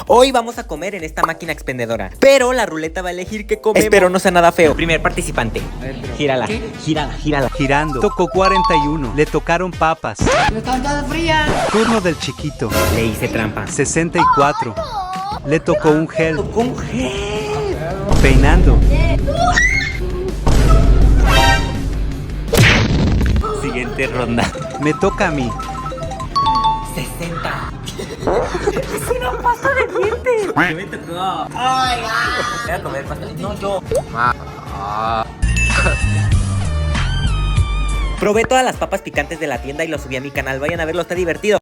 Hoy vamos a comer en esta máquina expendedora, pero la ruleta va a elegir qué comemos. Espero no sea nada feo. Primer participante. Gírala, gírala, gírala. Girando. Tocó 41. Le tocaron papas. Pero están todas frías. Turno del chiquito. Le hice trampa. 64. Le tocó un gel. Con gel. Peinando. Siguiente ronda. Me toca a mí. 60. Es una pasta de dientes. Me tocó. Ay, voy a comer pasta. No, yo. Probé todas las papas picantes de la tienda y lo subí a mi canal. Vayan a verlo, está divertido.